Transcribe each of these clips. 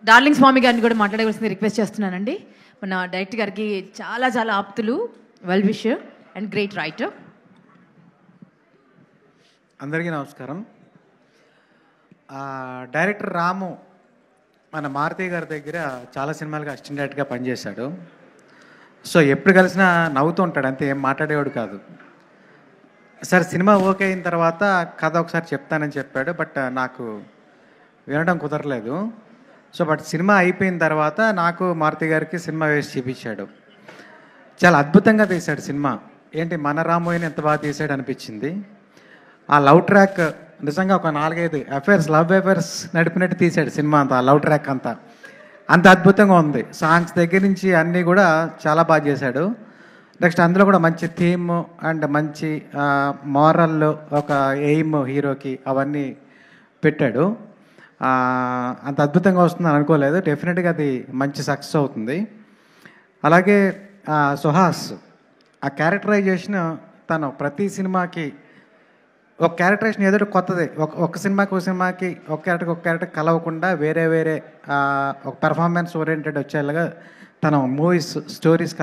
Darling స్వామి గారిని కూడా మాట్లాడవలసింది request చేస్తున్నానండి. మన డైరెక్టర్ గారికి చాలా చాలా ఆప్తులు, well wisher and great writer. అందరికీ నమస్కారం. డైరెక్టర్ రాము మన మారుతి గారి దగ్గర చాలా సినిమాలుగా అసిస్టెంట్ డైరెక్టర్గా పనిచేశాడు. సో ఎప్పుడు కలిసినా నవ్వుతూ ఉంటాడు, అంతే, ఏం మాట్లాడేవాడు కాదు. సరే సినిమా ఓకే అయిన తర్వాత కథ ఒకసారి చెప్తానని చెప్పాడు, బట్ నాకు వినడం కుదరలేదు. సో బట్ సినిమా అయిపోయిన తర్వాత నాకు మారుతి గారికి సినిమా వేసి చూపించాడు. చాలా అద్భుతంగా తీశాడు సినిమా. ఏంటి మన రామోయిని ఎంత బాగా తీసాడు అనిపించింది. ఆ లవ్ ట్రాక్ నిజంగా ఒక 4-5 లవ్ అఫైర్స్ నడిపినట్టు తీశాడు సినిమా అంతా. ఆ లవ్ ట్రాక్ అంతా అంత అద్భుతంగా ఉంది. సాంగ్స్ దగ్గర నుంచి అన్నీ కూడా చాలా బాగా చేశాడు. నెక్స్ట్ అందులో కూడా మంచి థీమ్ అండ్ మంచి మారల్, ఒక ఎయిమ్ హీరోకి అవన్నీ పెట్టాడు. అంత అద్భుతంగా వస్తుందని అనుకోలేదు. డెఫినెట్గా అది మంచి సక్సెస్ అవుతుంది. అలాగే సుహాస్ ఆ క్యారెక్టరైజేషన్, తను ప్రతి సినిమాకి ఒక క్యారెక్టరైజేషన్ ఏదో కొత్తది, ఒక సినిమాకి ఒక క్యారెక్టర్ కలవకుండా వేరే ఒక పెర్ఫార్మెన్స్ ఓరియంటెడ్ వచ్చేలాగా తను మూవీస్ స్టోరీస్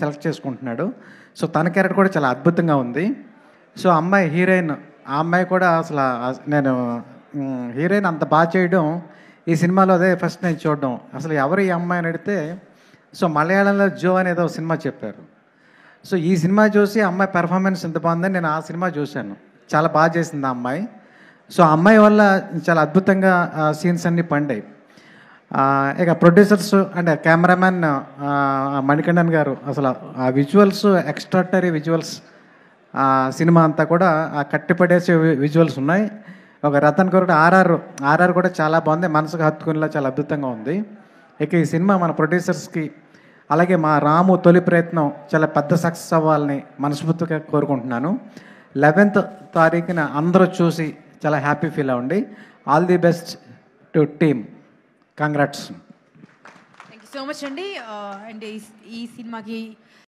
సెలెక్ట్ చేసుకుంటున్నాడు. సో తన క్యారెక్టర్ కూడా చాలా అద్భుతంగా ఉంది. సో అమ్మాయి హీరోయిన్, ఆ అమ్మాయి కూడా అసలు నేను హీరోయిన్ అంత బాగా చేయడం ఈ సినిమాలో అదే ఫస్ట్ నేను చూడడం. అసలు ఎవరు ఈ అమ్మాయి అని అడిగితే సో మలయాళంలో జో అనేదో సినిమా చెప్పారు. సో ఈ సినిమా చూసి అమ్మాయి పెర్ఫార్మెన్స్ ఎంత బాగుందని నేను ఆ సినిమా చూశాను. చాలా బాగా చేసింది ఆ అమ్మాయి. సో ఆ అమ్మాయి వల్ల చాలా అద్భుతంగా సీన్స్ అన్నీ పండాయి. ఇక ప్రొడ్యూసర్స్ అండ్ కెమెరామెన్ మణికంఠన్ గారు, అసలు ఆ విజువల్స్ ఎక్స్ట్రాటరీ విజువల్స్, సినిమా అంతా కూడా కట్టిపడేసే విజువల్స్ ఉన్నాయి. ఒక రతన్ కొరట ఆర్ఆర్ కూడా చాలా బాగుంది, మనసుకు హత్తుకునేలా చాలా అద్భుతంగా ఉంది. ఇక ఈ సినిమా మన ప్రొడ్యూసర్స్కి అలాగే మా రాము తొలి ప్రయత్నం చాలా పెద్ద సక్సెస్ అవ్వాలని మనస్ఫూర్తిగా కోరుకుంటున్నాను. 11th తారీఖున అందరూ చూసి చాలా హ్యాపీ ఫీల్ అవ్వండి. All the best to team. Congrats. Thank you so much అండి. అండ్ ఈ సినిమాకి